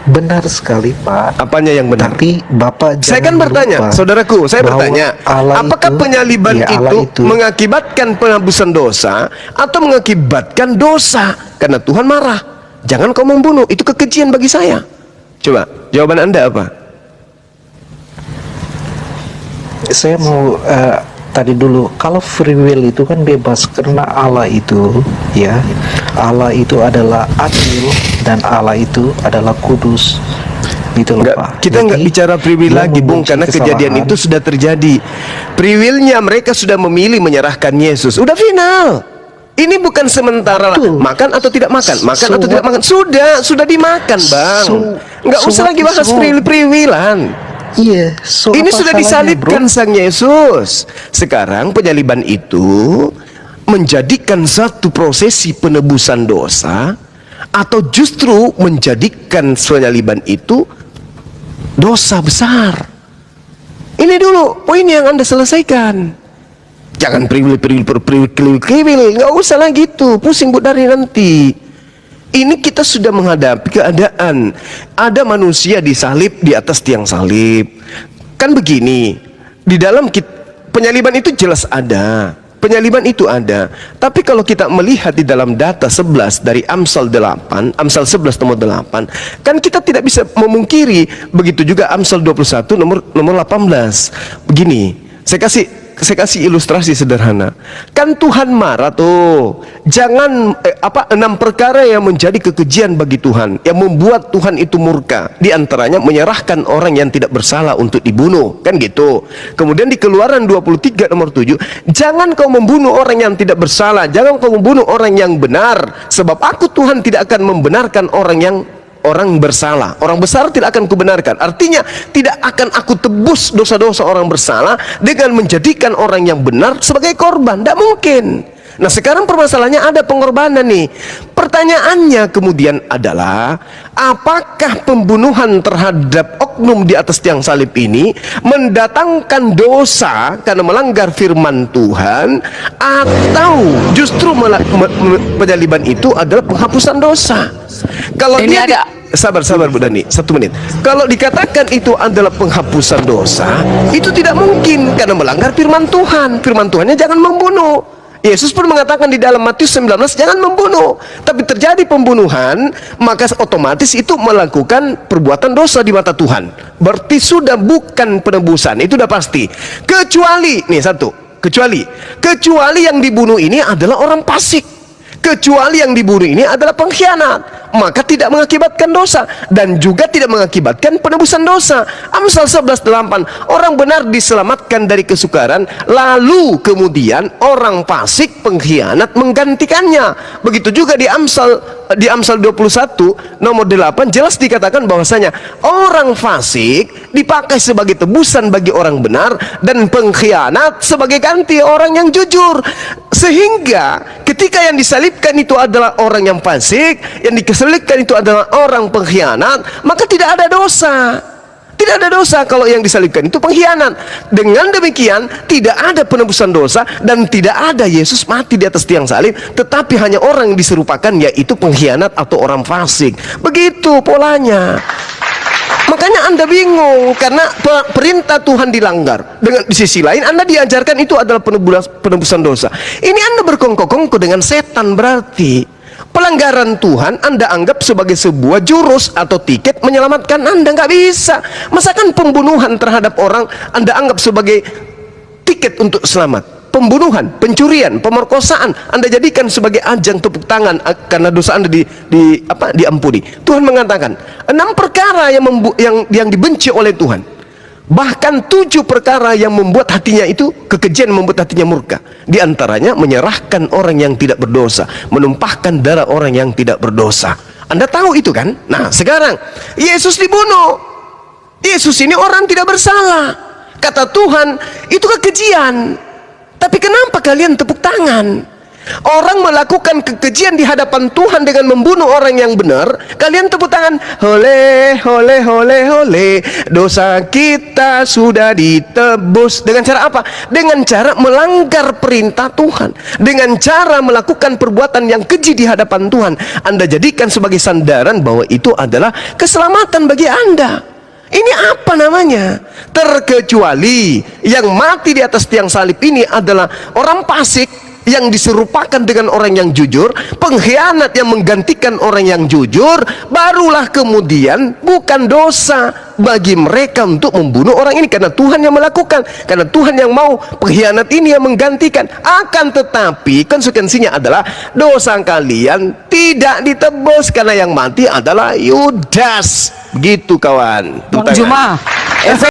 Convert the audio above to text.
Benar sekali, Pak. Apanya yang benar? Tapi Bapak Saya kan jangan bertanya, lupa saudaraku, saya bahwa bertanya, Allah apakah itu, penyaliban ya Allah itu mengakibatkan penghapusan dosa atau mengakibatkan dosa? Karena Tuhan marah. Jangan kau membunuh, itu kekejian bagi saya. Coba, jawaban Anda apa? Saya mau tadi dulu, kalau free will itu kan bebas karena Allah itu, ya, Allah itu adalah adil dan Allah itu adalah kudus. Gitu loh, Pak. Kita nggak Jadi, bicara free will dia lagi, Bung, membenci karena kejadian kesalahan. itu sudah terjadi. Free will-nya mereka sudah memilih menyerahkan Yesus. Udah final. Ini bukan sementara Betul. makan atau tidak makan, makan So atau tidak what? makan. Sudah dimakan, Bang. Nggak so usah what lagi is bahas wrong? free willan. Iya, so Ini apa sudah salahnya, disalibkan bro? Sang Yesus. Sekarang penyaliban itu menjadikan satu prosesi penebusan dosa, atau justru menjadikan penyaliban itu dosa besar. Ini dulu poin yang Anda selesaikan. Jangan priwil, nggak usah lah gitu, pusing dari nanti. Ini kita sudah menghadapi keadaan ada manusia disalib di atas tiang salib. Kan begini, di dalam penyaliban itu jelas ada. Penyaliban itu ada. Tapi kalau kita melihat di dalam data 11 dari Amsal 8, Amsal 11 nomor 8, kan kita tidak bisa memungkiri. Begitu juga Amsal 21 nomor 18. Begini, saya kasih ilustrasi sederhana. Kan Tuhan marah tuh. Jangan 6 perkara yang menjadi kekejian bagi Tuhan, yang membuat Tuhan itu murka. Di antaranya menyerahkan orang yang tidak bersalah untuk dibunuh, kan gitu. Kemudian di Keluaran 23 nomor 7, jangan kau membunuh orang yang tidak bersalah, jangan kau membunuh orang yang benar, sebab aku Tuhan tidak akan membenarkan orang bersalah. Orang besar tidak akan kubenarkan. Artinya tidak akan aku tebus dosa-dosa orang bersalah dengan menjadikan orang yang benar sebagai korban. Tidak mungkin. Nah, sekarang permasalahannya ada pengorbanan nih. Pertanyaannya kemudian adalah, apakah pembunuhan terhadap oknum di atas tiang salib ini mendatangkan dosa karena melanggar firman Tuhan, atau justru penyaliban itu adalah penghapusan dosa? Kalau Ini dia ada sabar Bu Dani, 1 menit. Kalau dikatakan itu adalah penghapusan dosa, itu tidak mungkin karena melanggar firman Tuhan. Firman Tuhannya jangan membunuh. Yesus pun mengatakan di dalam Matius 19, jangan membunuh. Tapi terjadi pembunuhan, maka otomatis itu melakukan perbuatan dosa di mata Tuhan. Berarti sudah bukan penebusan, itu sudah pasti. Kecuali yang dibunuh ini adalah orang fasik. Kecuali yang dibunuh ini adalah pengkhianat, maka tidak mengakibatkan dosa dan juga tidak mengakibatkan penebusan dosa. Amsal 11:8, orang benar diselamatkan dari kesukaran, lalu kemudian orang fasik pengkhianat menggantikannya. Begitu juga di Amsal 21 nomor 8 jelas dikatakan bahwasanya orang fasik dipakai sebagai tebusan bagi orang benar dan pengkhianat sebagai ganti orang yang jujur. Sehingga ketika yang disalibkan itu adalah orang yang fasik, yang disalibkan itu adalah orang pengkhianat, maka tidak ada dosa. Tidak ada dosa kalau yang disalibkan itu pengkhianat. Dengan demikian tidak ada penebusan dosa dan tidak ada Yesus mati di atas tiang salib, tetapi hanya orang yang diserupakan, yaitu pengkhianat atau orang fasik. Begitu polanya. Makanya Anda bingung karena perintah Tuhan dilanggar. Dengan di sisi lain Anda diajarkan itu adalah penebusan dosa. Ini Anda berkongkol-kongkol dengan setan. Berarti pelanggaran Tuhan Anda anggap sebagai sebuah jurus atau tiket menyelamatkan Anda. Nggak bisa. Masakan pembunuhan terhadap orang Anda anggap sebagai tiket untuk selamat? Pembunuhan, pencurian, pemerkosaan Anda jadikan sebagai ajang tepuk tangan karena dosa Anda diampuni. Tuhan mengatakan 6 perkara yang dibenci oleh Tuhan, bahkan 7 perkara yang membuat hatinya itu kekejian, membuat hatinya murka. Di antaranya menyerahkan orang yang tidak berdosa, menumpahkan darah orang yang tidak berdosa. Anda tahu itu kan? Nah, sekarang Yesus dibunuh. Yesus ini orang tidak bersalah. Kata Tuhan, itu kekejian. Tapi kenapa kalian tepuk tangan? Orang melakukan kekejian di hadapan Tuhan dengan membunuh orang yang benar, kalian tepuk tangan, hole, hole, hole, hole, dosa kita sudah ditebus. Dengan cara apa? Dengan cara melanggar perintah Tuhan, dengan cara melakukan perbuatan yang keji di hadapan Tuhan. Anda jadikan sebagai sandaran bahwa itu adalah keselamatan bagi Anda. Ini apa namanya? Terkecuali yang mati di atas tiang salib ini adalah orang fasik yang diserupakan dengan orang yang jujur, pengkhianat yang menggantikan orang yang jujur, barulah kemudian bukan dosa bagi mereka untuk membunuh orang ini, karena Tuhan yang melakukan, karena Tuhan yang mau pengkhianat ini yang menggantikan. Akan tetapi konsekuensinya adalah dosa kalian tidak ditebus karena yang mati adalah Yudas. Begitu kawan. Bang Juma,